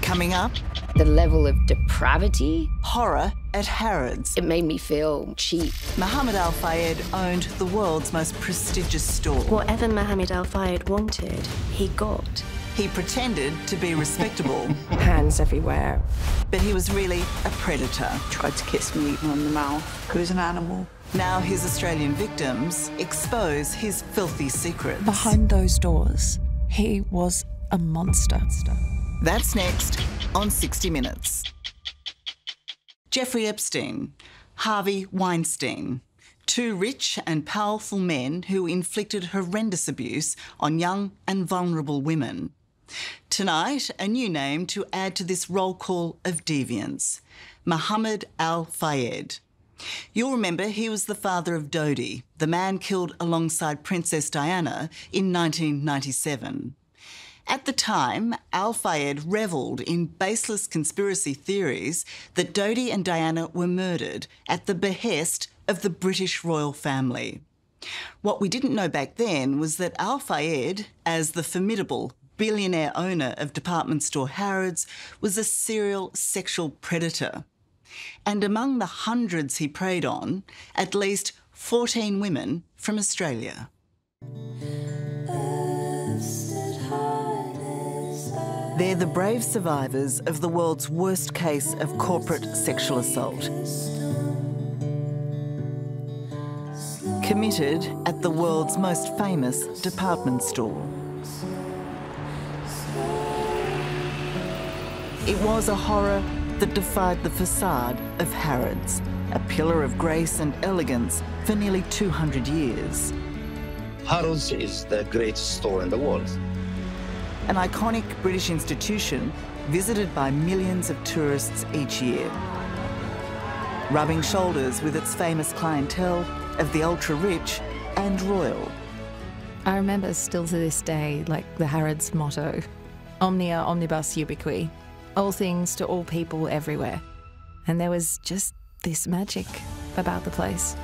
Coming up, The level of depravity, horror at Harrods. it made me feel cheap. Mohamed Al Fayed owned the world's most prestigious store. Whatever Mohamed Al Fayed wanted, he got. He pretended to be respectable, Hands everywhere. but he was really a predator. Tried to kiss me on the mouth. He was an animal. Now his Australian victims expose his filthy secrets. Behind those doors, he was a monster. That's next on 60 Minutes. Jeffrey Epstein, Harvey Weinstein, two rich and powerful men who inflicted horrendous abuse on young and vulnerable women. Tonight, a new name to add to this roll call of deviants, Mohamed Al Fayed. You'll remember he was the father of Dodi, the man killed alongside Princess Diana in 1997. At the time, Al Fayed revelled in baseless conspiracy theories that Dodi and Diana were murdered at the behest of the British royal family. What we didn't know back then was that Al Fayed, as the formidable billionaire owner of department store Harrods, was a serial sexual predator. And among the hundreds he preyed on, at least 14 women from Australia. They're the brave survivors of the world's worst case of corporate sexual assault. Committed at the world's most famous department store. It was a horror that defied the facade of Harrods, a pillar of grace and elegance for nearly 200 years. Harrods is the greatest store in the world. An iconic British institution visited by millions of tourists each year. Rubbing shoulders with its famous clientele of the ultra-rich and royal. I remember still to this day, like the Harrods motto, Omnia omnibus ubique, all things to all people everywhere. And there was just this magic about the place.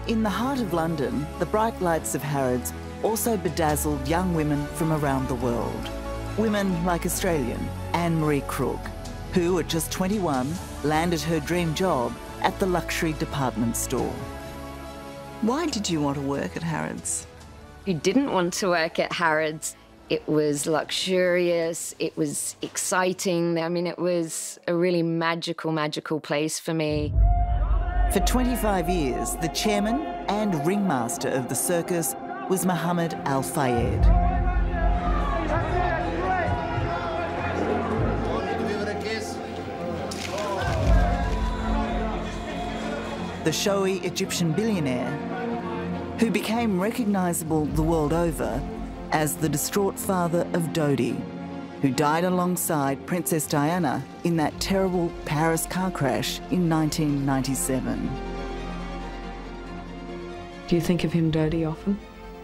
In the heart of London, the bright lights of Harrods also bedazzled young women from around the world. Women like Australian Anne-Marie Crook, who at just 21 landed her dream job at the luxury department store. Why did you want to work at Harrods? Who didn't want to work at Harrods? It was luxurious, it was exciting. I mean, it was a really magical, magical place for me. For 25 years, the chairman and ringmaster of the circus was Mohamed Al Fayed. The showy Egyptian billionaire, who became recognisable the world over as the distraught father of Dodi, who died alongside Princess Diana in that terrible Paris car crash in 1997. Do you think of him dirty often?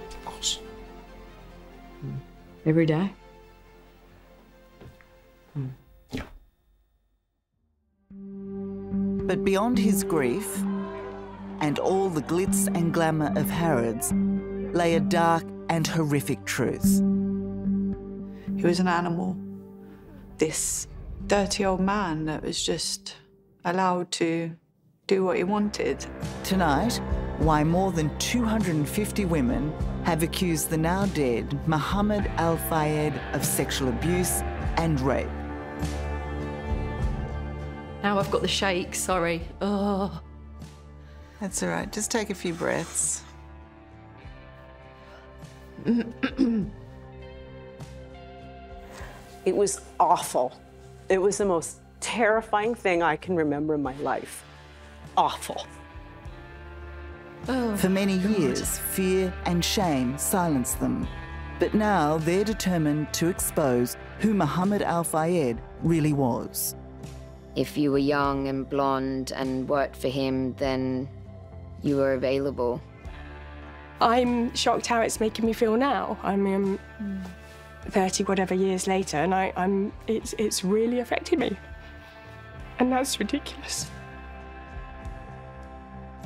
Of course. Every day? Yeah. But beyond his grief and all the glitz and glamour of Harrods lay a dark and horrific truth. He was an animal. This dirty old man that was just allowed to do what he wanted. Tonight, why more than 250 women have accused the now dead Mohamed Al Fayed of sexual abuse and rape. Now I've got the shake, sorry. Oh. That's all right, just take a few breaths. It was awful. It was the most terrifying thing I can remember in my life. Awful. For many years, fear and shame silenced them. But now they're determined to expose who Mohamed Al Fayed really was. If you were young and blonde and worked for him, then you were available. I'm shocked how it's making me feel now. I mean, 30 whatever years later, and it's really affected me. And that's ridiculous.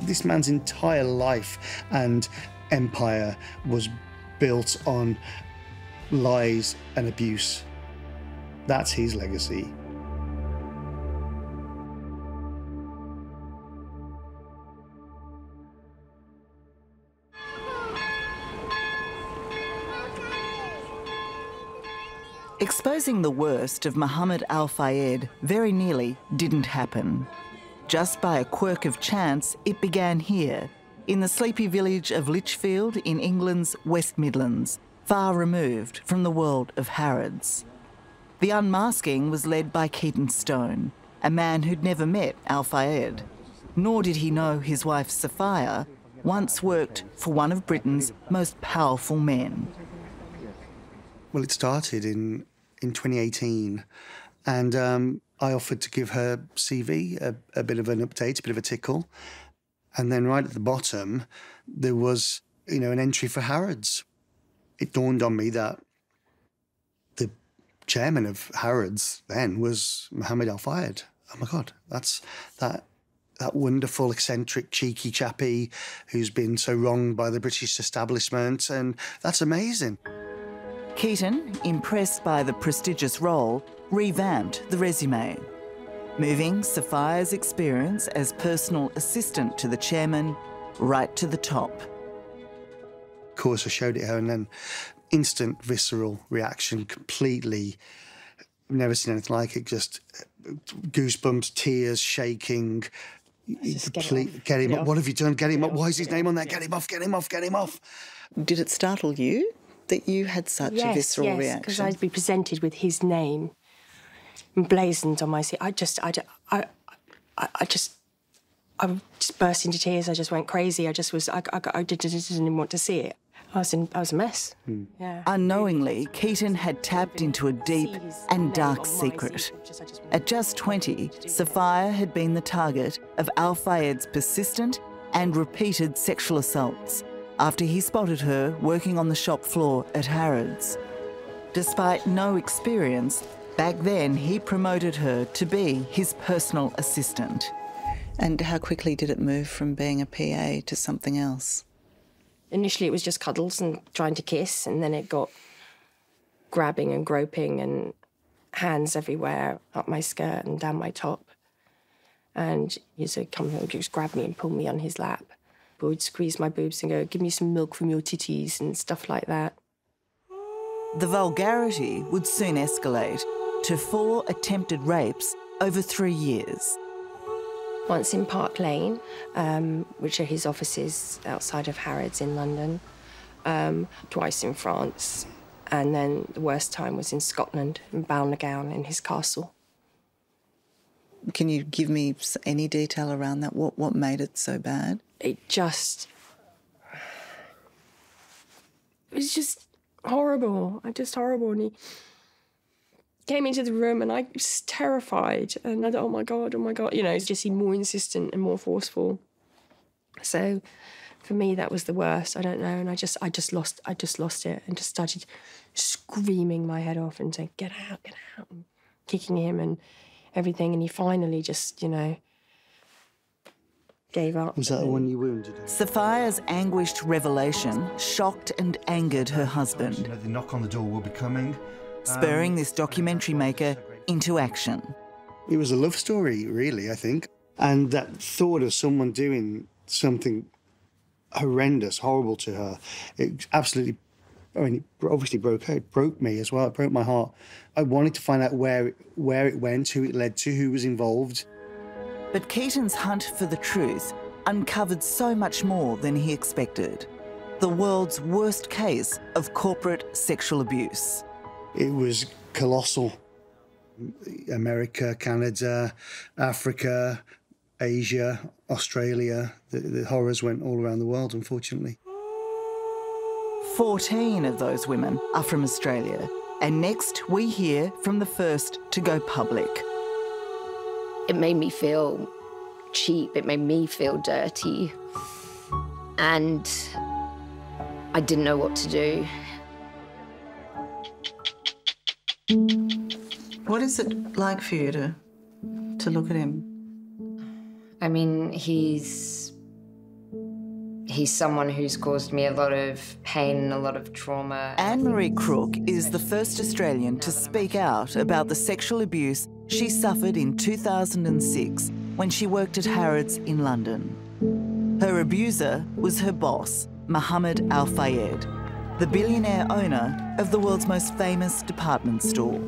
This man's entire life and empire was built on lies and abuse. That's his legacy. Exposing the worst of Mohamed Al Fayed very nearly didn't happen. Just by a quirk of chance, it began here, in the sleepy village of Lichfield in England's West Midlands, far removed from the world of Harrods. The unmasking was led by Keaton Stone, a man who'd never met Al Fayed, nor did he know his wife Sophia once worked for one of Britain's most powerful men. Well, it started in 2018, and I offered to give her CV a bit of an update, a bit of a tickle. And then right at the bottom, there was, an entry for Harrods. It dawned on me that the chairman of Harrods then was Mohamed Al Fayed. Oh, my God, that's that wonderful, eccentric, cheeky chappie who's been so wronged by the British establishment, and that's amazing. Keaton, impressed by the prestigious role, revamped the resume, moving Sophia's experience as personal assistant to the chairman right to the top. Of course, I showed it her, and then instant visceral reaction, completely, I've never seen anything like it, just goosebumps, tears, shaking. Get him up. What have you done? Get him up. Why is his name on there? Get him off, get him off, get him off. Did it startle you that you had such a visceral reaction? Yes, because I'd be presented with his name emblazoned on my seat. I just burst into tears. I just went crazy. I didn't even want to see it. I was a mess. Yeah. Unknowingly, Keaton had tapped into a deep and dark secret. At just 20, Sophia had been the target of Al Fayed's persistent and repeated sexual assaults after he spotted her working on the shop floor at Harrods. Despite no experience, back then he promoted her to be his personal assistant. And how quickly did it move from being a PA to something else? Initially it was just cuddles and trying to kiss, and then it got grabbing and groping and hands everywhere up my skirt and down my top. And he'd come and just grab me and pull me on his lap. He would squeeze my boobs and go, "Give me some milk from your titties," and stuff like that. The vulgarity would soon escalate to 4 attempted rapes over 3 years. Once in Park Lane, which are his offices outside of Harrods in London, twice in France, and then the worst time was in Scotland, in Balnagown, in his castle. Can you give me any detail around that? What made it so bad? It was just horrible. Just horrible. And he came into the room and I was terrified. And I thought, oh my God. It's just seemed more insistent and more forceful. So for me, that was the worst. I don't know. And I just lost it and just started screaming my head off and saying, get out, and kicking him and everything. And he finally just, gave up. Was that the one you wounded? Sophia's anguished revelation shocked and angered her husband. The knock on the door will be coming. Spurring this documentary maker into action. It was a love story, really, I think. And that thought of someone doing something horrendous, horrible to her, it absolutely, it obviously broke me as well. It broke my heart. I wanted to find out where it went, who it led to, who was involved. But Keaton's hunt for the truth uncovered so much more than he expected. The world's worst case of corporate sexual abuse. It was colossal. America, Canada, Africa, Asia, Australia. The horrors went all around the world, unfortunately. 14 of those women are from Australia. And next, we hear from the first to go public. It made me feel cheap. It made me feel dirty. And I didn't know what to do. What is it like for you to look at him? I mean, he's He's someone who's caused me a lot of pain and a lot of trauma. Anne-Marie Crook is the first Australian to speak out about the sexual abuse she suffered in 2006 when she worked at Harrods in London. Her abuser was her boss, Mohamed Al Fayed, the billionaire owner of the world's most famous department store.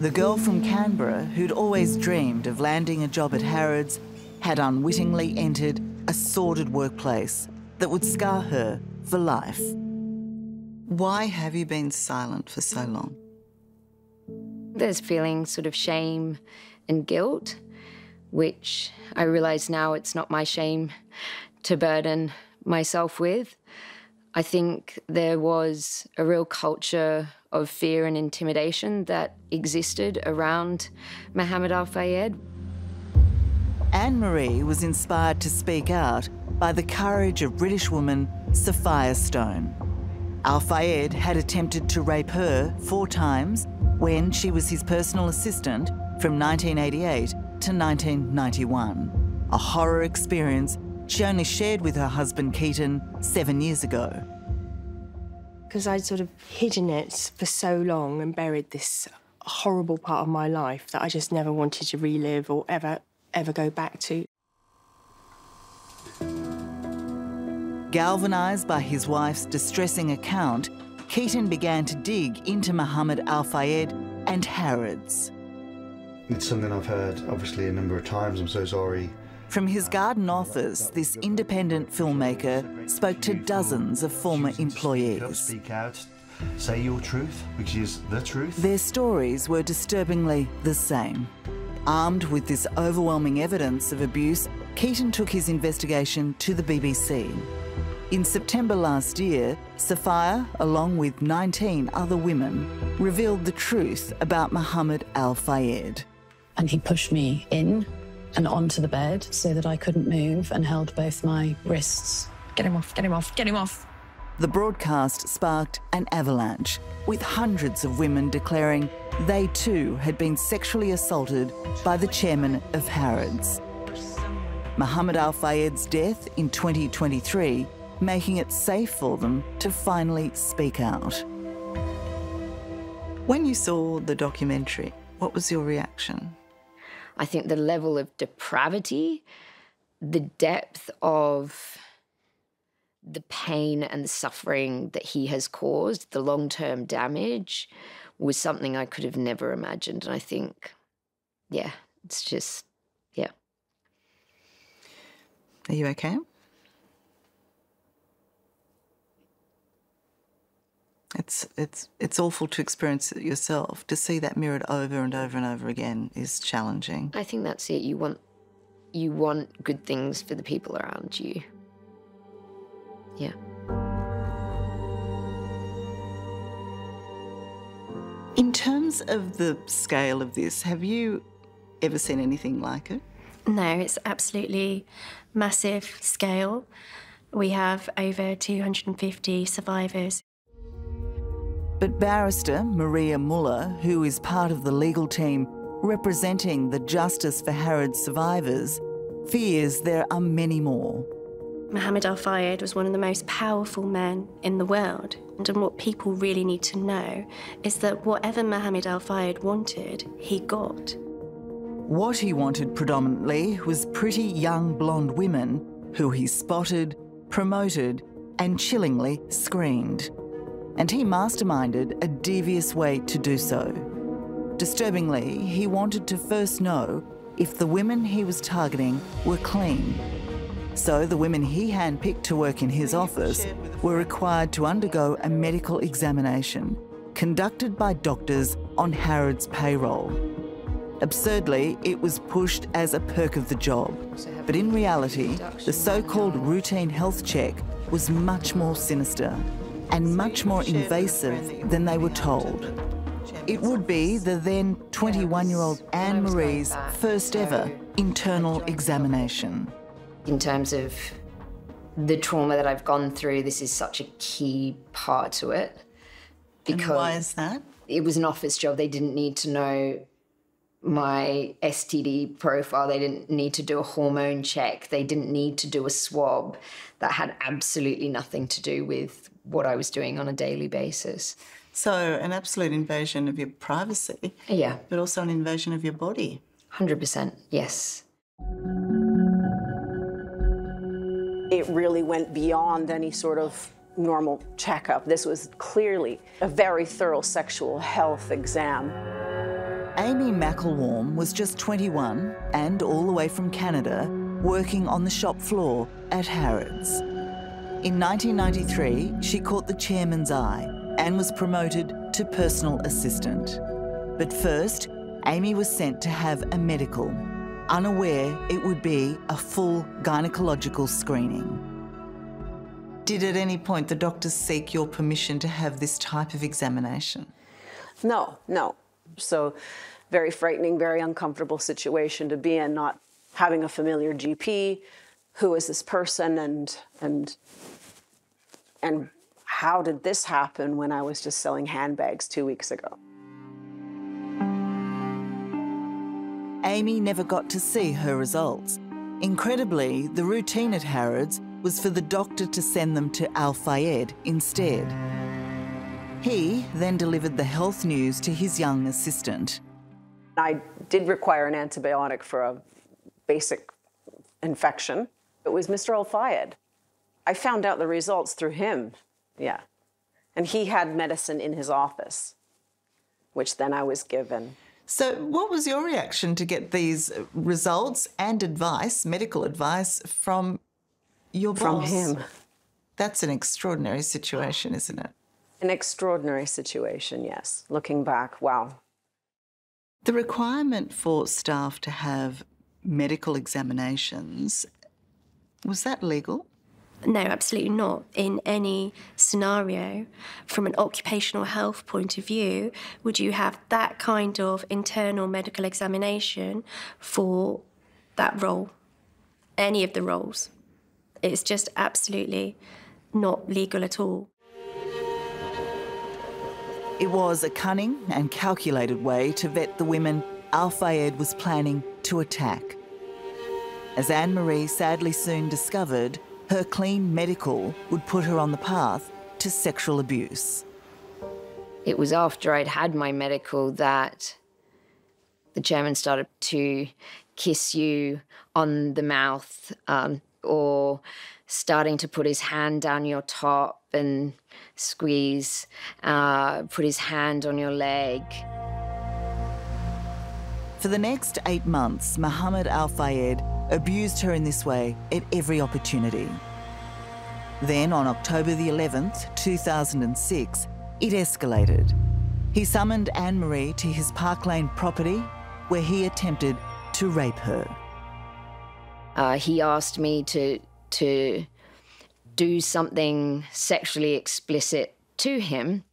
The girl from Canberra, who'd always dreamed of landing a job at Harrods, had unwittingly entered a sordid workplace that would scar her for life. Why have you been silent for so long? There's feeling sort of shame and guilt, which I realise now it's not my shame to burden myself with. I think there was a real culture of fear and intimidation that existed around Mohamed Al Fayed. Anne-Marie was inspired to speak out by the courage of British woman Sophia Stone. Al Fayed had attempted to rape her 4 times when she was his personal assistant from 1988 to 1991, a horror experience she only shared with her husband Keaton 7 years ago. Because I'd sort of hidden it for so long and buried this horrible part of my life that I just never wanted to relive or ever go back to. Galvanised by his wife's distressing account, Keaton began to dig into Mohamed Al Fayed and Harrods. It's something I've heard, obviously, a number of times. I'm so sorry. From his garden office, this independent filmmaker spoke to dozens of former employees. Speak out, say your truth, which is the truth. Their stories were disturbingly the same. Armed with this overwhelming evidence of abuse, Keaton took his investigation to the BBC. In September last year, Sophia, along with 19 other women, revealed the truth about Mohamed Al Fayed. And he pushed me in and onto the bed so that I couldn't move and held both my wrists. Get him off, get him off, get him off. The broadcast sparked an avalanche, with hundreds of women declaring they too had been sexually assaulted by the chairman of Harrods. Mohamed Al Fayed's death in 2023 making it safe for them to finally speak out. When you saw the documentary, what was your reaction? I think the level of depravity, the depth of the pain and the suffering that he has caused, the long-term damage, was something I could have never imagined. And I think, yeah, it's just, yeah. Are you okay? It's awful to experience it yourself. To see that mirrored over and over and over again is challenging. I think that's it. You want good things for the people around you. Yeah. In terms of the scale of this, have you ever seen anything like it? No, it's absolutely massive scale. We have over 250 survivors. But barrister Maria Muller, who is part of the legal team representing the Justice for Harrods survivors, fears there are many more. Mohamed Al Fayed was one of the most powerful men in the world. And what people really need to know is that whatever Mohamed Al Fayed wanted, he got. What he wanted predominantly was pretty young blonde women who he spotted, promoted, and chillingly screened. And he masterminded a devious way to do so. Disturbingly, he wanted to first know if the women he was targeting were clean. So the women he handpicked to work in his office were required to undergo a medical examination conducted by doctors on Harrods' payroll. Absurdly, it was pushed as a perk of the job. But in reality, the so-called routine health check was much more sinister and much more invasive than they were told. It would be the then 21-year-old Anne-Marie's first ever internal examination. In terms of the trauma that I've gone through, this is such a key part to it. Because and why is that? It was an office job. They didn't need to know my STD profile. They didn't need to do a hormone check. They didn't need to do a swab. That had absolutely nothing to do with what I was doing on a daily basis. So an absolute invasion of your privacy. Yeah. But also an invasion of your body. 100%, yes. It really went beyond any sort of normal checkup. This was clearly a very thorough sexual health exam. Amy McElwarm was just 21 and all the way from Canada, working on the shop floor at Harrods. In 1993, she caught the chairman's eye and was promoted to personal assistant. But first, Amy was sent to have a medical, unaware it would be a full gynecological screening. Did at any point the doctors seek your permission to have this type of examination? No. So very frightening, very uncomfortable situation to be in, not having a familiar GP. Who is this person and how did this happen when I was just selling handbags 2 weeks ago? Amy never got to see her results. Incredibly, the routine at Harrods was for the doctor to send them to Al Fayed instead. He then delivered the health news to his young assistant. I did require an antibiotic for a basic infection. It was Mr. Al Fayed. I found out the results through him, yeah. And he had medicine in his office, which then I was given. So what was your reaction to get these results and advice, medical advice, from your boss? From him. That's an extraordinary situation, isn't it? An extraordinary situation, yes. Looking back, wow. The requirement for staff to have medical examinations, was that legal? No, absolutely not. In any scenario, from an occupational health point of view, would you have that kind of internal medical examination for that role, any of the roles? It's just absolutely not legal at all. It was a cunning and calculated way to vet the women Al Fayed was planning to attack. As Anne-Marie sadly soon discovered, her clean medical would put her on the path to sexual abuse. It was after I'd had my medical that the chairman started to kiss you on the mouth, or starting to put his hand down your top and squeeze, put his hand on your leg. For the next 8 months, Mohamed Al Fayed abused her in this way at every opportunity. Then, on October the 11th, 2006, it escalated. He summoned Anne-Marie to his Park Lane property, where he attempted to rape her. He asked me to do something sexually explicit to him,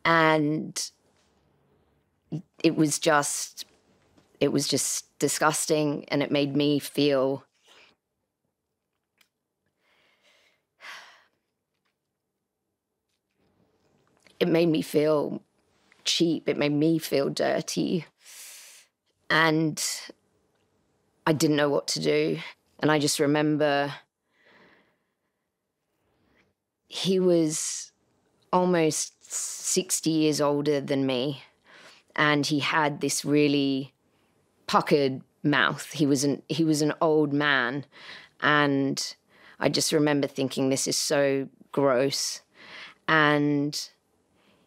and it was just disgusting, and it made me feel cheap. It made me feel dirty, and I didn't know what to do. And I just remember he was almost 60 years older than me, and he had this really puckered mouth. He was an old man, and I just remember thinking, this is so gross. And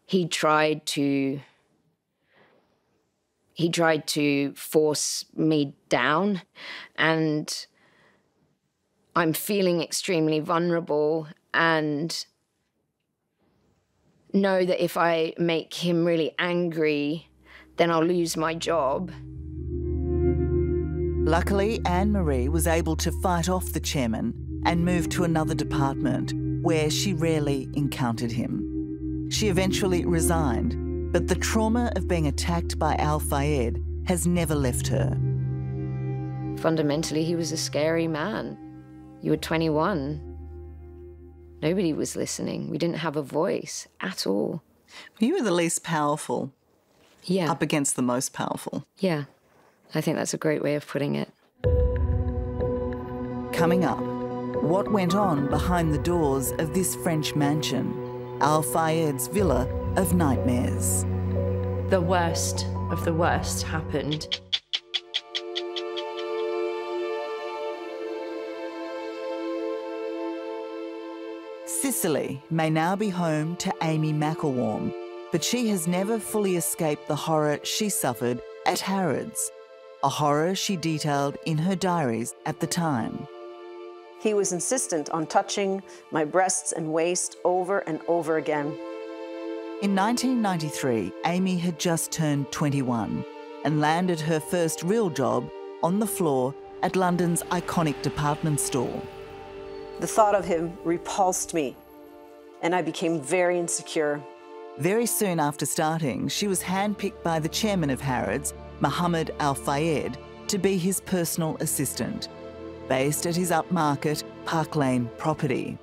he tried to force me down, and I'm feeling extremely vulnerable and know that if I make him really angry, then I'll lose my job. Luckily, Anne-Marie was able to fight off the chairman and move to another department where she rarely encountered him. She eventually resigned, but the trauma of being attacked by Al Fayed has never left her. Fundamentally, he was a scary man. You were 21. Nobody was listening. We didn't have a voice at all. You were the least powerful Yeah. up against the most powerful. Yeah, I think that's a great way of putting it. Coming up, what went on behind the doors of this French mansion, Al Fayed's villa of nightmares. The worst of the worst happened. Sicily may now be home to Amy McElwarm, but she has never fully escaped the horror she suffered at Harrods, a horror she detailed in her diaries at the time. He was insistent on touching my breasts and waist over and over again. In 1993, Amy had just turned 21 and landed her first real job on the floor at London's iconic department store. The thought of him repulsed me, and I became very insecure. Very soon after starting, she was handpicked by the chairman of Harrods, Mohamed Al Fayed, to be his personal assistant, based at his upmarket Park Lane property.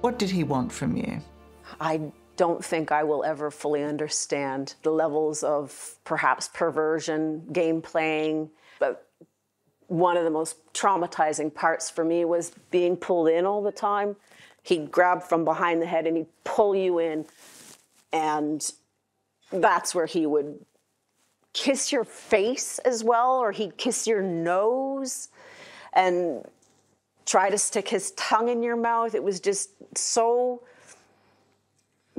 What did he want from you? I don't think I will ever fully understand the levels of perhaps perversion, game playing, but one of the most traumatizing parts for me was being pulled in all the time. He'd grab from behind the head and he'd pull you in, and that's where he would kiss your face as well, or he'd kiss your nose and try to stick his tongue in your mouth. It was just so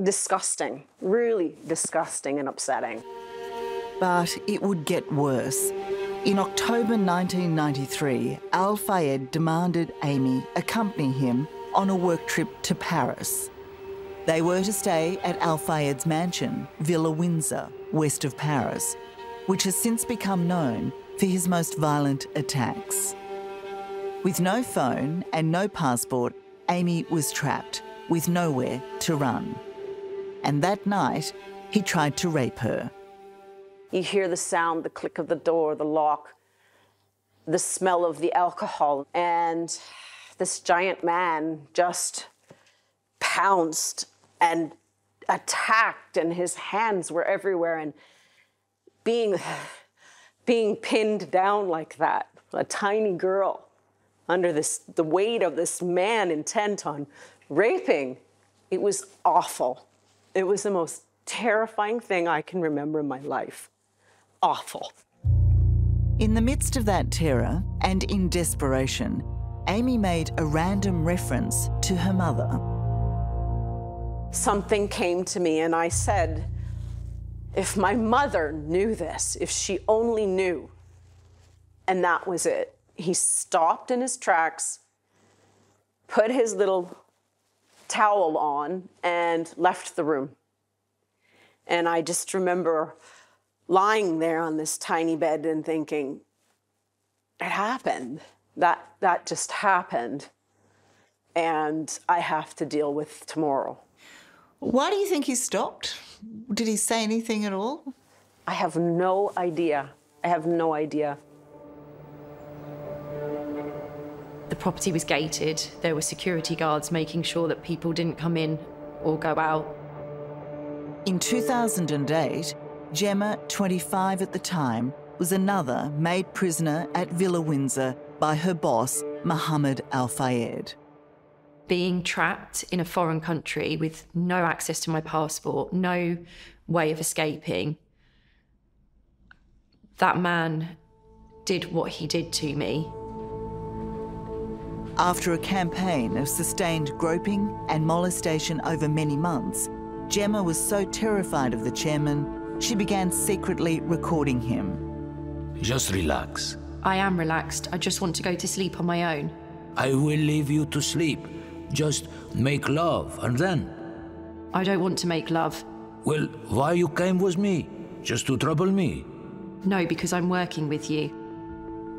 disgusting, really disgusting and upsetting. But it would get worse. In October 1993, Al Fayed demanded Amy accompany him on a work trip to Paris. They were to stay at Al Fayed's mansion, Villa Windsor, west of Paris, which has since become known for his most violent attacks. With no phone and no passport, Amy was trapped, with nowhere to run. And that night, he tried to rape her. You hear the sound, the click of the door, the lock, the smell of the alcohol, and this giant man just pounced and attacked, and his hands were everywhere, and being pinned down like that, a tiny girl under the weight of this man intent on raping, it was awful. It was the most terrifying thing I can remember in my life. Awful. In the midst of that terror and in desperation, Amy made a random reference to her mother. Something came to me and I said, if my mother knew this, if she only knew. And that was it. He stopped in his tracks, put his little towel on, and left the room. And I just remember lying there on this tiny bed and thinking, it happened. That just happened. And I have to deal with tomorrow. Why do you think he stopped? Did he say anything at all? I have no idea. I have no idea. The property was gated. There were security guards making sure that people didn't come in or go out. In 2008, Gemma, 25 at the time, was another made prisoner at Villa Windsor by her boss, Mohamed Al Fayed. Being trapped in a foreign country with no access to my passport, no way of escaping, that man did what he did to me. After a campaign of sustained groping and molestation over many months, Gemma was so terrified of the chairman, she began secretly recording him. Just relax. I am relaxed. I just want to go to sleep on my own. I will leave you to sleep. Just make love, and then? I don't want to make love. Well, why you came with me? Just to trouble me? No, because I'm working with you.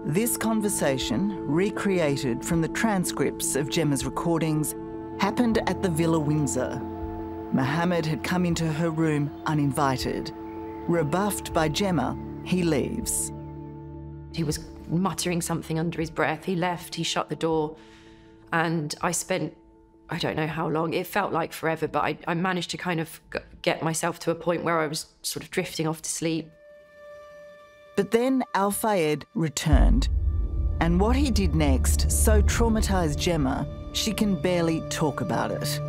This conversation, recreated from the transcripts of Gemma's recordings, happened at the Villa Windsor. Mohamed had come into her room uninvited. Rebuffed by Gemma, he leaves. He was muttering something under his breath. He left, he shut the door, and I spent I don't know how long. It felt like forever, but I managed to kind of get myself to a point where I was sort of drifting off to sleep. But then Al Fayed returned. And what he did next so traumatised Gemma, she can barely talk about it.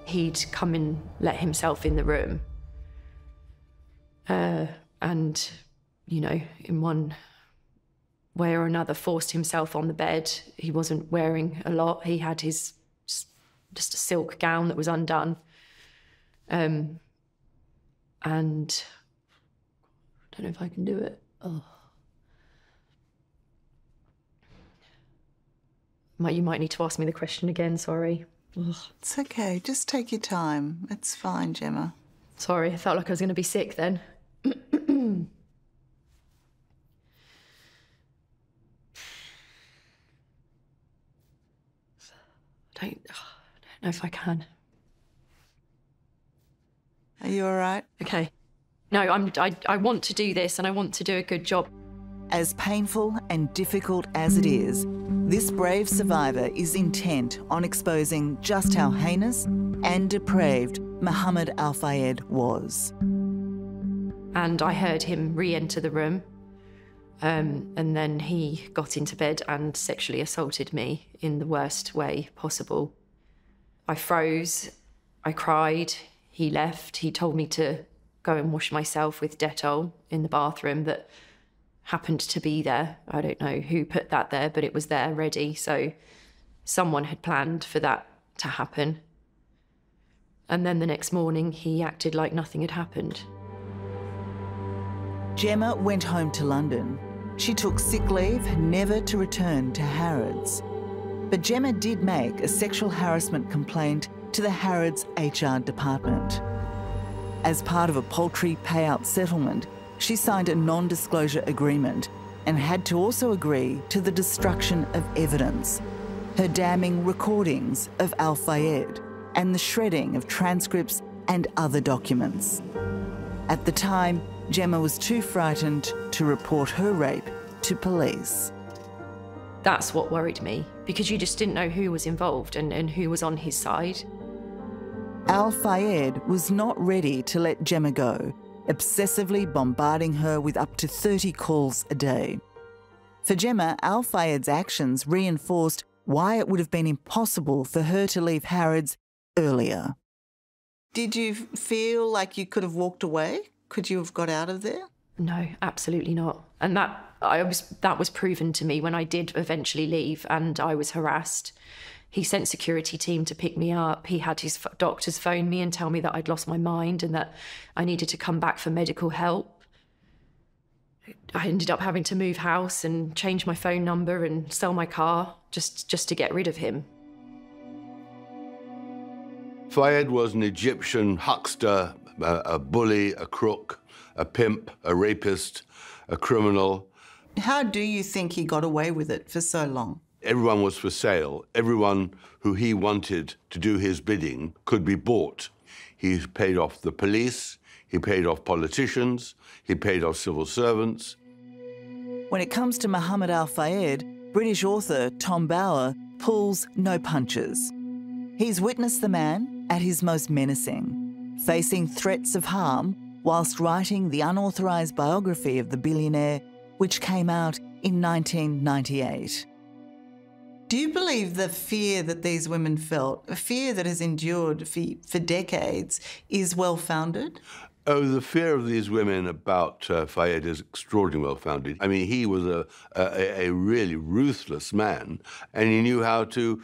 He'd come and let himself in the room. And, you know, in one way or another, forced himself on the bed. He wasn't wearing a lot. He had his just a silk gown that was undone. And I don't know if I can do it. Oh. You might need to ask me the question again, sorry. Ugh. It's okay, just take your time. It's fine, Gemma. Sorry, I felt like I was going to be sick then. I don't know if I can. Are you all right? Okay. No, I want to do this and I want to do a good job. As painful and difficult as it is, this brave survivor is intent on exposing just how heinous and depraved Mohamed Al Fayed was. And I heard him re-enter the room, and then he got into bed and sexually assaulted me in the worst way possible. I froze, I cried, he left. He told me to go and wash myself with Dettol in the bathroom that happened to be there. I don't know who put that there, but it was there ready. So someone had planned for that to happen. And then the next morning, he acted like nothing had happened. Gemma went home to London. She took sick leave, never to return to Harrods. But Gemma did make a sexual harassment complaint to the Harrods HR department. As part of a paltry payout settlement, she signed a non-disclosure agreement and had to also agree to the destruction of evidence, her damning recordings of Al Fayed and the shredding of transcripts and other documents. At the time, Gemma was too frightened to report her rape to police. That's what worried me, because you just didn't know who was involved and who was on his side. Al Fayed was not ready to let Gemma go, obsessively bombarding her with up to 30 calls a day. For Gemma, Al Fayed's actions reinforced why it would have been impossible for her to leave Harrods earlier. Did you feel like you could have walked away? Could you have got out of there? No, absolutely not. And that was proven to me when I did eventually leave and I was harassed. He sent security team to pick me up. He had his doctors phone me and tell me that I'd lost my mind and that I needed to come back for medical help. I ended up having to move house and change my phone number and sell my car just to get rid of him. Fayed was an Egyptian huckster, a bully, a crook, a pimp, a rapist, a criminal. How do you think he got away with it for so long? Everyone was for sale. Everyone who he wanted to do his bidding could be bought. He paid off the police, he paid off politicians, he paid off civil servants. When it comes to Mohamed Al Fayed, British author Tom Bower pulls no punches. He's witnessed the man at his most menacing, facing threats of harm whilst writing the unauthorised biography of the billionaire, which came out in 1998. Do you believe the fear that these women felt, a fear that has endured for decades, is well-founded? Oh, the fear of these women about Fayed is extraordinarily well-founded. I mean, he was a really ruthless man, and he knew how to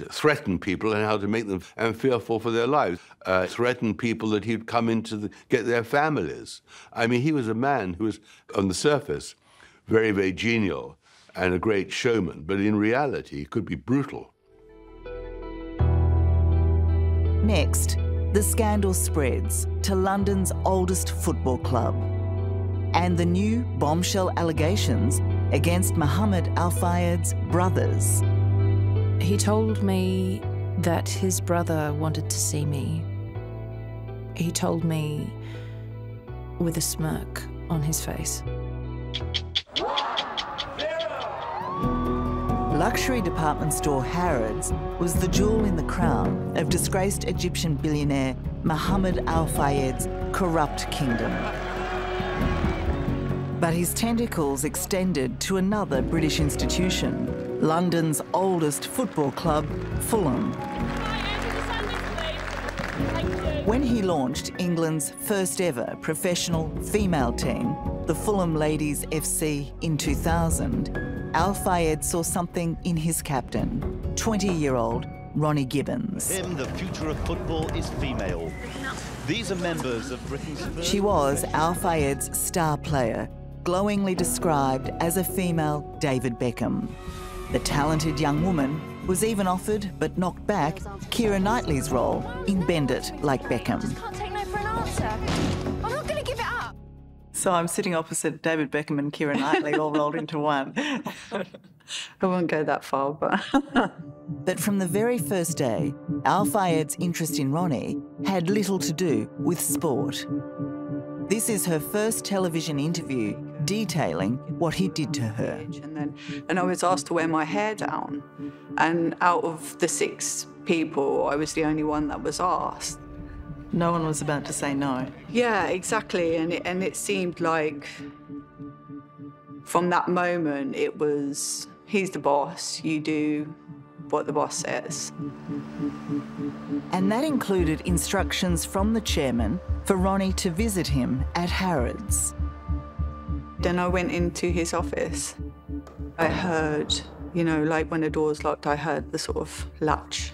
threaten people and how to make them fearful for their lives. Threaten people that he'd come in to get their families. I mean, he was a man who was, on the surface, very, very genial and a great showman, but in reality, he could be brutal. Next, the scandal spreads to London's oldest football club and the new bombshell allegations against Mohamed Al Fayed's brothers. He told me that his brother wanted to see me. He told me with a smirk on his face. luxury department store Harrods was the jewel in the crown of disgraced Egyptian billionaire Mohamed Al Fayed's corrupt kingdom. But his tentacles extended to another British institution, London's oldest football club, Fulham. When he launched England's first ever professional female team, the Fulham Ladies FC, in 2000, Al Fayed saw something in his captain, 20-year-old Ronnie Gibbons. For him, the future of football is female. These are members of Britain's first... She was Al Fayed's star player, glowingly described as a female David Beckham. The talented young woman was even offered, but knocked back, Keira Knightley's role in Bend It Like Beckham. I can't take no for an answer. I'm not going to give it up. So I'm sitting opposite David Beckham and Keira Knightley all rolled into one. I won't go that far, but... But from the very first day, Al Fayed's interest in Ronnie had little to do with sport. This is her first television interview detailing what he did to her. And I was asked to wear my hair down. And out of the 6 people, I was the only one that was asked. No one was about to say no. Yeah, exactly. And it seemed like from that moment, it was, he's the boss, you do what the boss says. And that included instructions from the chairman for Ronnie to visit him at Harrods. Then I went into his office. I heard, you know, like when the door's locked, I heard the sort of latch.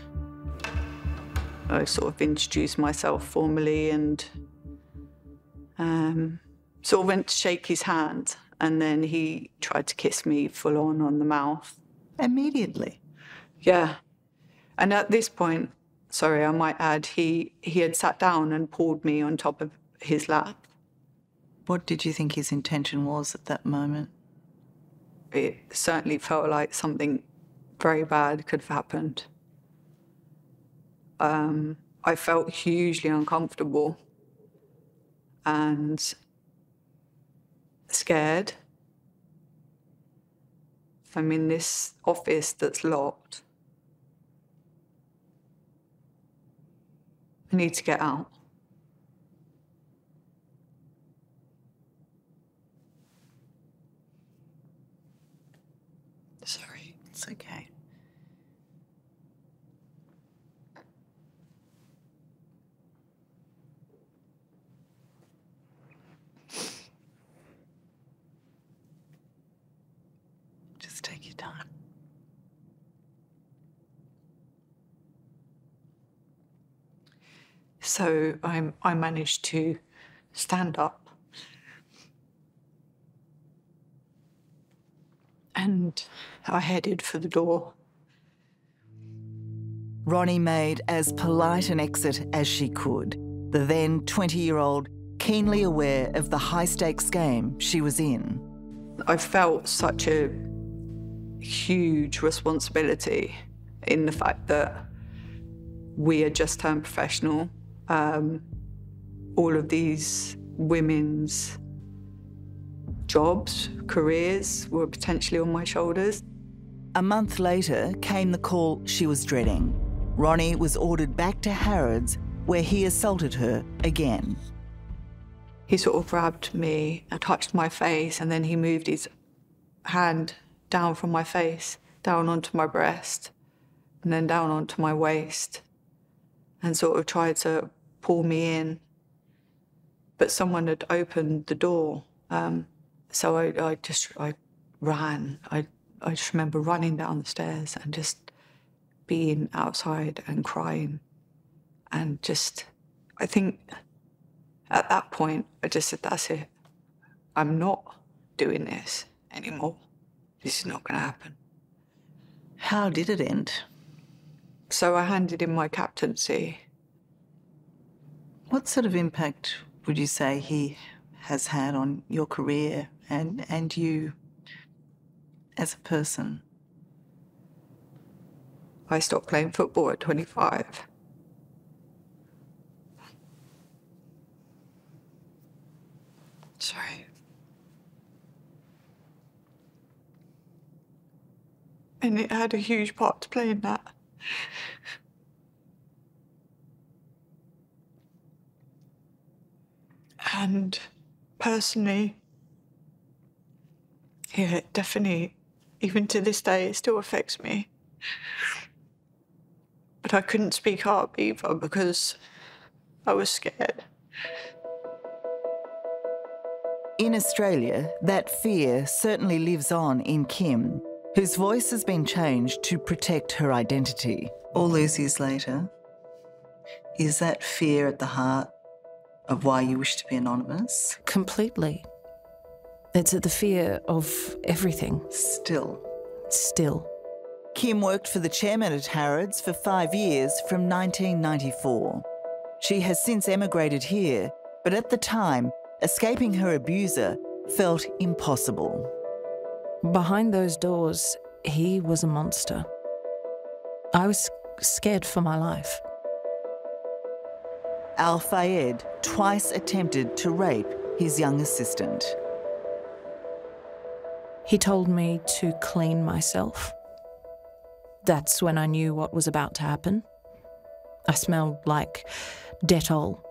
I sort of introduced myself formally and sort of went to shake his hand, and then he tried to kiss me full on the mouth. Immediately? Yeah. And at this point, sorry, I might add, he had sat down and pulled me on top of his lap. What did you think his intention was at that moment? It certainly felt like something very bad could have happened. I felt hugely uncomfortable and scared. I'm in this office that's locked. I need to get out. Sorry, it's okay. Just take your time. So I managed to stand up and I headed for the door. Ronnie made as polite an exit as she could, the then 20-year-old keenly aware of the high-stakes game she was in. I felt such a huge responsibility in the fact that we had just turned professional. All of these women's jobs, careers were potentially on my shoulders. A month later came the call she was dreading. Ronnie was ordered back to Harrods, where he assaulted her again. He sort of grabbed me and touched my face, and then he moved his hand down from my face, down onto my breast, and then down onto my waist, and sort of tried to pull me in. But someone had opened the door, so I ran. I just remember running down the stairs and just being outside and crying. And just, I think at that point, I just said, that's it. I'm not doing this anymore. This is not going to happen. How did it end? So I handed in my captaincy. What sort of impact would you say he has had on your career and you as a person? I stopped playing football at 25. Sorry. And it had a huge part to play in that. And personally, yeah, it definitely, even to this day, it still affects me. But I couldn't speak up either because I was scared. In Australia, that fear certainly lives on in Kim, whose voice has been changed to protect her identity. All these years later, is that fear at the heart of why you wish to be anonymous? Completely. It's the fear of everything. Still. Kim worked for the chairman at Harrods for 5 years from 1994. She has since emigrated here, but at the time, escaping her abuser felt impossible. Behind those doors, he was a monster. I was scared for my life. Al Fayed twice attempted to rape his young assistant. He told me to clean myself. That's when I knew what was about to happen. I smelled like Dettol.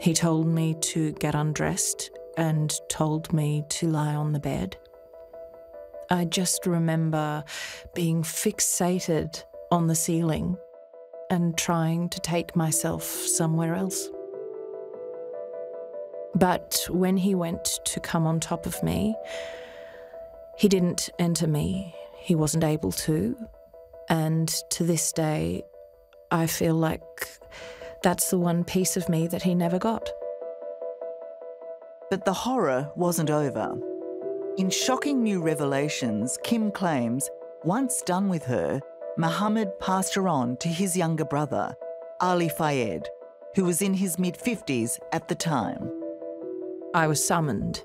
He told me to get undressed and told me to lie on the bed. I just remember being fixated on the ceiling and trying to take myself somewhere else. But when he went to come on top of me, he didn't enter me. He wasn't able to. And to this day, I feel like that's the one piece of me that he never got. But the horror wasn't over. In shocking new revelations, Kim claims, once done with her, Mohamed passed her on to his younger brother, Ali Fayed, who was in his mid-50s at the time. I was summoned.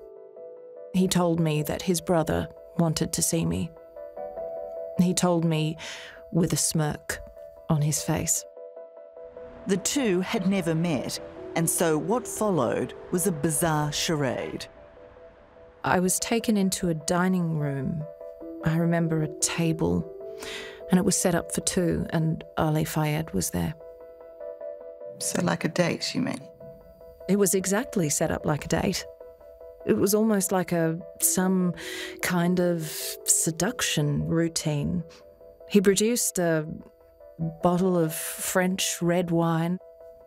He told me that his brother wanted to see me. He told me with a smirk on his face. The two had never met, and so what followed was a bizarre charade. I was taken into a dining room. I remember a table, and it was set up for two, and Ali Fayed was there. So like a date, you mean? It was exactly set up like a date. It was almost like some kind of seduction routine. He produced a bottle of French red wine,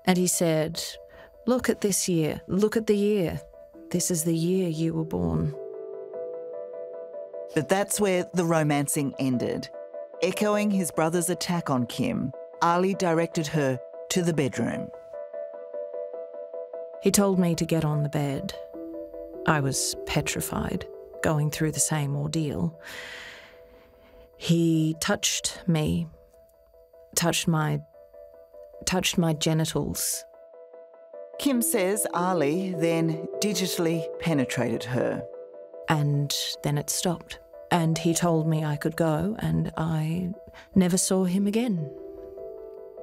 and he said, "Look at this year, look at the year. This is the year you were born." But that's where the romancing ended. Echoing his brother's attack on Kim, Ali directed her to the bedroom. He told me to get on the bed. I was petrified, going through the same ordeal. He touched me, touched my genitals. Kim says Ali then digitally penetrated her. And then it stopped. And he told me I could go, and I never saw him again.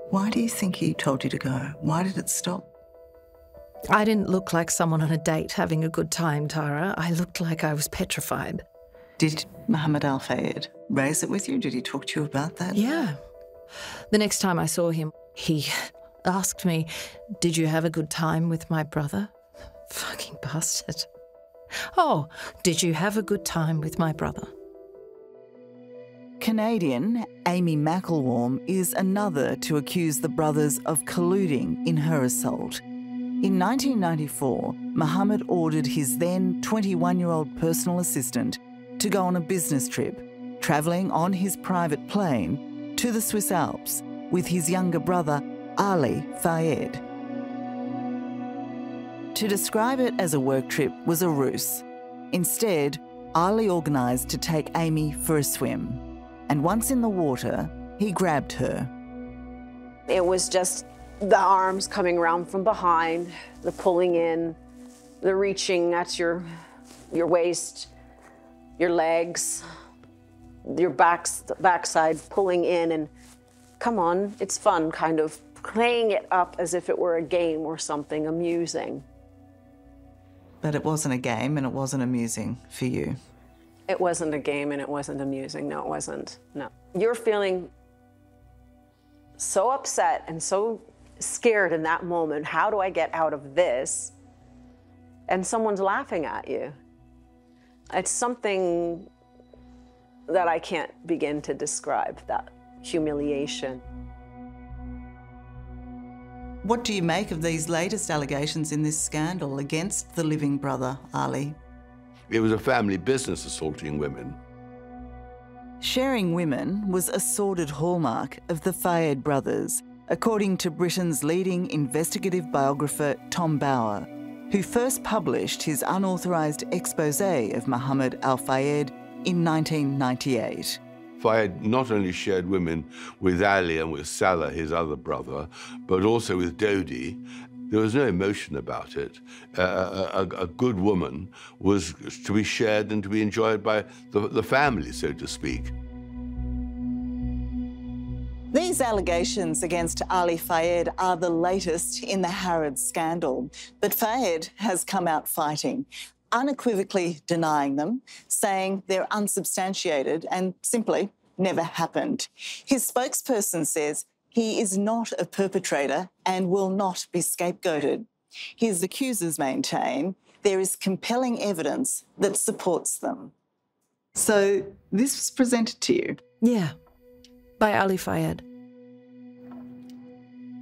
Why do you think he told you to go? Why did it stop? I didn't look like someone on a date having a good time, Tara. I looked like I was petrified. Did Mohamed Al Fayed raise it with you? Did he talk to you about that? Yeah. The next time I saw him, he asked me, "Did you have a good time with my brother?" Fucking bastard. "Oh, did you have a good time with my brother?" Canadian Amy McElwarm is another to accuse the brothers of colluding in her assault. In 1994, Mohamed ordered his then 21-year-old personal assistant to go on a business trip, travelling on his private plane to the Swiss Alps with his younger brother, Ali Fayed. To describe it as a work trip was a ruse. Instead, Ali organised to take Amy for a swim. And once in the water, he grabbed her. It was just the arms coming around from behind, the pulling in, the reaching at your waist, your legs, your backside pulling in, and come on, it's fun, kind of playing it up as if it were a game or something amusing. But it wasn't a game and it wasn't amusing for you. It wasn't a game and it wasn't amusing. No, it wasn't. No. You're feeling so upset and so scared in that moment. How do I get out of this? And someone's laughing at you. It's something that I can't begin to describe, that humiliation. What do you make of these latest allegations in this scandal against the living brother, Ali? It was a family business, assaulting women. Sharing women was a sordid hallmark of the Fayed brothers, according to Britain's leading investigative biographer Tom Bower, who first published his unauthorised exposé of Mohamed Al Fayed in 1998. Fayed not only shared women with Ali and with Salah, his other brother, but also with Dodi. There was no emotion about it. A good woman was to be shared and to be enjoyed by the family, so to speak. These allegations against Ali Fayed are the latest in the Harrods scandal, but Fayed has come out fighting, unequivocally denying them, saying they're unsubstantiated and simply never happened. His spokesperson says he is not a perpetrator and will not be scapegoated. His accusers maintain there is compelling evidence that supports them. So this was presented to you? Yeah, by Ali Fayed.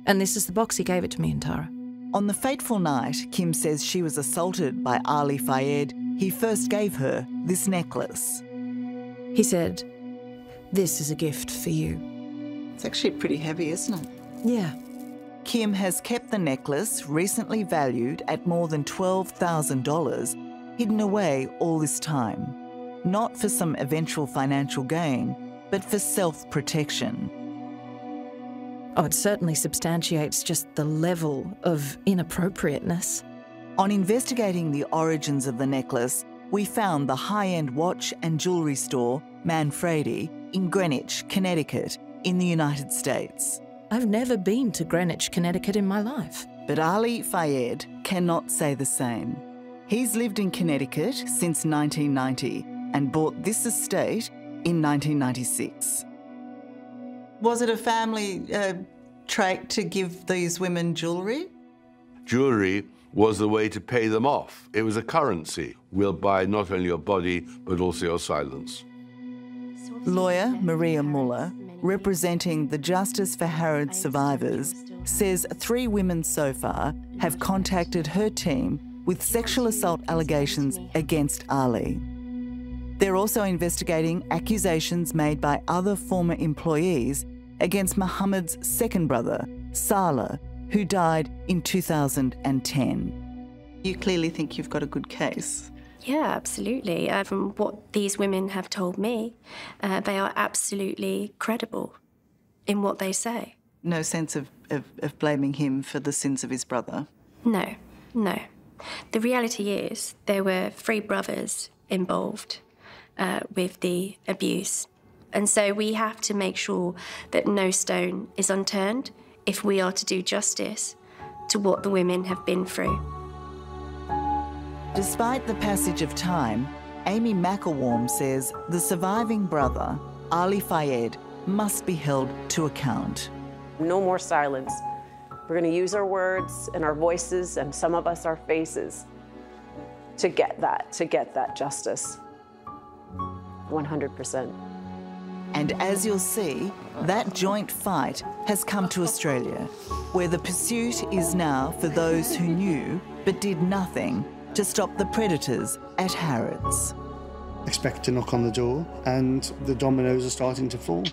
And this is the box he gave it to me in, Tara. On the fateful night Kim says she was assaulted by Ali Fayed, he first gave her this necklace. He said, "This is a gift for you." It's actually pretty heavy, isn't it? Yeah. Kim has kept the necklace, recently valued at more than $12,000, hidden away all this time. Not for some eventual financial gain, but for self-protection. Oh, it certainly substantiates just the level of inappropriateness. On investigating the origins of the necklace, we found the high-end watch and jewellery store Manfredi in Greenwich, Connecticut, in the United States. I've never been to Greenwich, Connecticut in my life. But Ali Fayed cannot say the same. He's lived in Connecticut since 1990 and bought this estate in 1996. Was it a family trait to give these women jewellery? Jewellery was the way to pay them off. It was a currency. We'll buy not only your body, but also your silence. Lawyer Maria Muller, representing the Justice for Harrods survivors, says 3 women so far have contacted her team with sexual assault allegations against Ali. They're also investigating accusations made by other former employees against Mohamed's second brother, Salah, who died in 2010. You clearly think you've got a good case. Yeah, absolutely. From what these women have told me, they are absolutely credible in what they say. No sense of blaming him for the sins of his brother? No, no. The reality is there were 3 brothers involved with the abuse. And so we have to make sure that no stone is unturned if we are to do justice to what the women have been through. Despite the passage of time, Amy McElwarm says the surviving brother, Ali Fayed, must be held to account. No more silence. We're going to use our words and our voices, and some of us our faces, to get that justice. 100%. And as you'll see, that joint fight has come to Australia, where the pursuit is now for those who knew but did nothing to stop the predators at Harrods. Expect to knock on the door and the dominoes are starting to fall.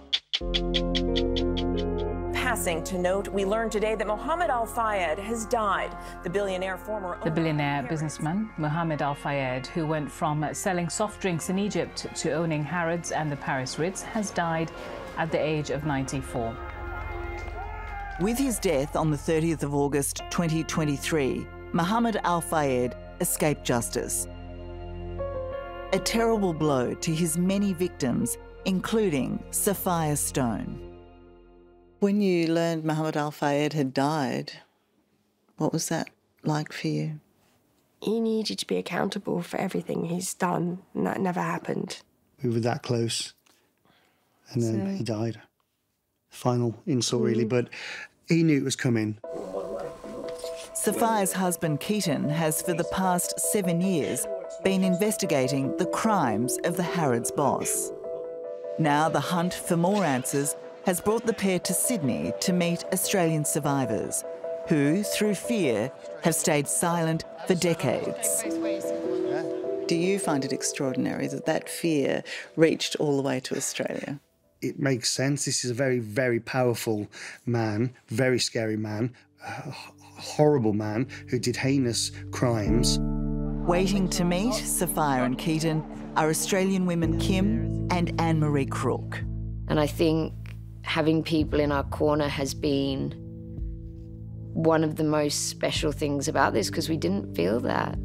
Passing to note, we learned today that Mohamed Al Fayed has died. The billionaire businessman Mohamed Al Fayed, who went from selling soft drinks in Egypt to owning Harrods and the Paris Ritz, has died at the age of 94. With his death on the 30th of August 2023, Mohamed Al Fayed escaped justice. A terrible blow to his many victims, including Sophia Stone. When you learned Mohamed Al Fayed had died, what was that like for you? he needed to be accountable for everything he's done, and that never happened. We were that close, and then he died. Final insult, really, but he knew it was coming. Sophia's husband, Keaton, has for the past 7 years been investigating the crimes of the Harrods boss. Now the hunt for more answers has brought the pair to Sydney to meet Australian survivors who, through fear, have stayed silent for decades. Do you find it extraordinary that that fear reached all the way to Australia? It makes sense. This is a very, very powerful man, very scary man, a horrible man who did heinous crimes. Waiting to meet Sophia and Keaton are Australian women Kim and Anne-Marie Crook. And I think having people in our corner has been one of the most special things about this, because we didn't feel that.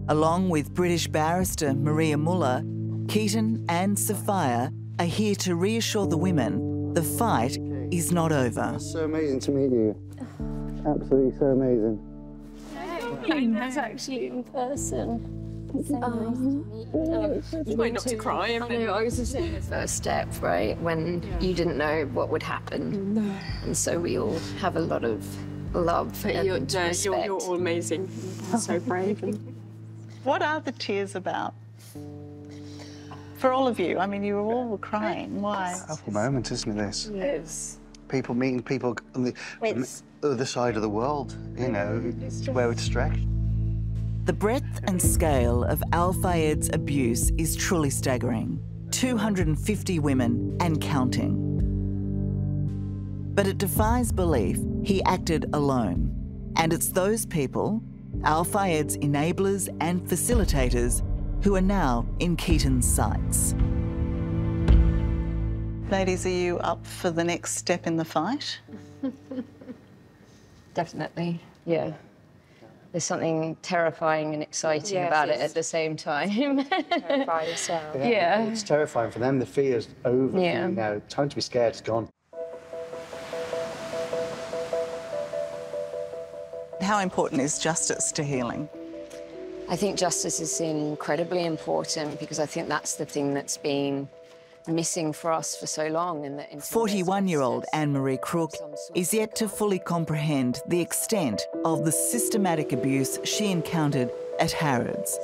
Along with British barrister Maria Muller, Keaton and Sophia are here to reassure the women the fight is not over. It's so amazing to meet you. Absolutely so amazing. That's actually in person. Try not to cry. I know, I was just saying the first step, right? When you didn't know what would happen. No. And so we all have a lot of love and respect. You're all amazing. So brave. What are the tears about? For all of you, I mean, you all were crying. Why? Powerful moment, isn't it, this? Yes. People meeting people on the other side of the world, you know, where it's stretched. The breadth and scale of Al Fayed's abuse is truly staggering. 250 women and counting. But it defies belief he acted alone. And it's those people, Al Fayed's enablers and facilitators, who are now in Keaton's sights. Ladies, are you up for the next step in the fight? Definitely, yeah. There's something terrifying and exciting about it at the same time. Terrifying as well. Yeah. It's terrifying for them. The fear's over. Yeah. You know, time to be scared is gone. How important is justice to healing? I think justice is incredibly important, because I think that's the thing that's been missing for us for so long. 41-year-old Anne-Marie Crook is yet to fully comprehend the extent of the systematic abuse she encountered at Harrods,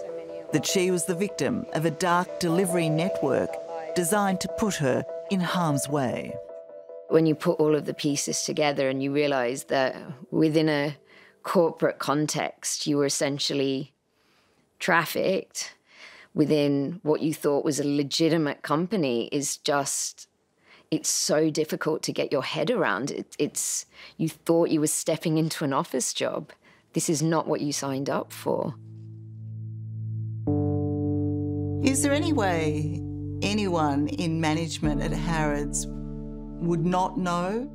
that she was the victim of a dark delivery network designed to put her in harm's way. When you put all of the pieces together and you realise that within a corporate context, you were essentially trafficked within what you thought was a legitimate company, is just, it's so difficult to get your head around. You thought you were stepping into an office job. This is not what you signed up for. Is there any way anyone in management at Harrods would not know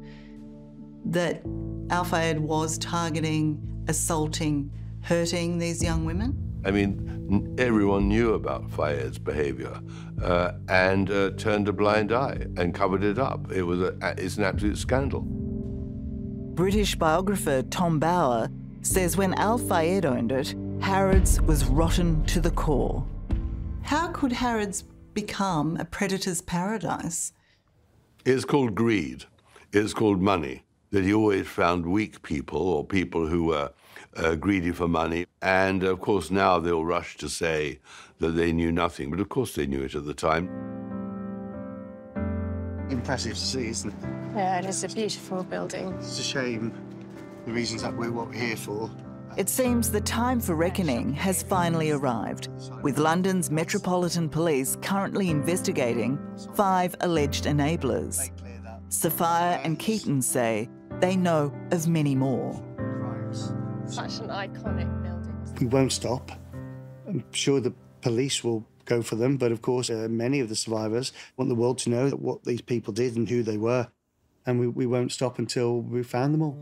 that Al Fayed was targeting, assaulting, hurting these young women? I mean, everyone knew about Fayed's behaviour and turned a blind eye and covered it up. It's an absolute scandal. British biographer Tom Bauer says when Al Fayed owned it, Harrods was rotten to the core. How could Harrods become a predator's paradise? It's called greed. It's called money. That he always found weak people, or people who were greedy for money. And of course now they'll rush to say that they knew nothing, but of course they knew it at the time. Impressive to see, isn't it? Yeah, it is a beautiful building. It's a shame, the reasons that we're what we're here for. It seems the time for reckoning has finally arrived, with London's Metropolitan Police currently investigating 5 alleged enablers. Sophia and Keaton say they know of many more. Such an iconic building. We won't stop. I'm sure the police will go for them, but of course many of the survivors want the world to know what these people did and who they were, and we won't stop until we found them all.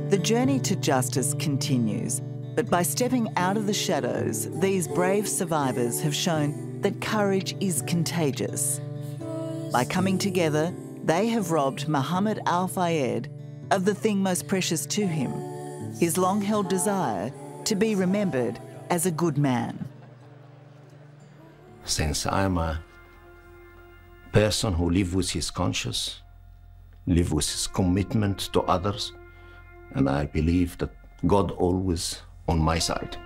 The journey to justice continues, but by stepping out of the shadows, these brave survivors have shown that courage is contagious. By coming together, They have robbed Mohamed Al Fayed of the thing most precious to him, his long-held desire to be remembered as a good man. Since I'm a person who lives with his conscience, lives with his commitment to others, and I believe that God always on my side.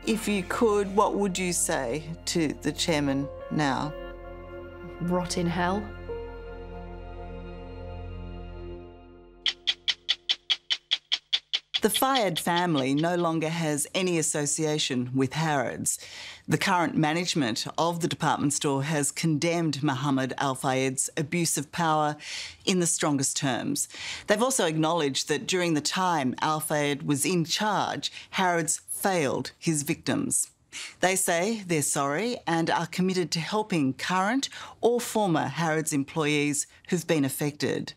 If you could, what would you say to the chairman now? Rot in hell. The Fayed family no longer has any association with Harrods. The current management of the department store has condemned Mohamed Al Fayed's abuse of power in the strongest terms. They've also acknowledged that during the time Al Fayed was in charge, Harrods failed his victims. They say they're sorry and are committed to helping current or former Harrods employees who've been affected.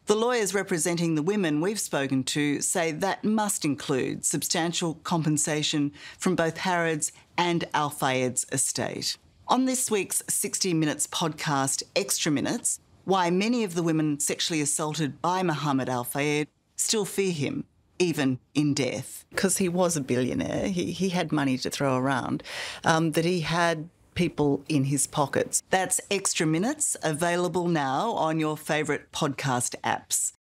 The lawyers representing the women we've spoken to say that must include substantial compensation from both Harrods and Al Fayed's estate. On this week's 60 Minutes podcast, Extra Minutes, why many of the women sexually assaulted by Mohamed Al Fayed still fear him, even in death. Because he was a billionaire, he had money to throw around, that he had people in his pockets. That's Extra Minutes, available now on your favourite podcast apps.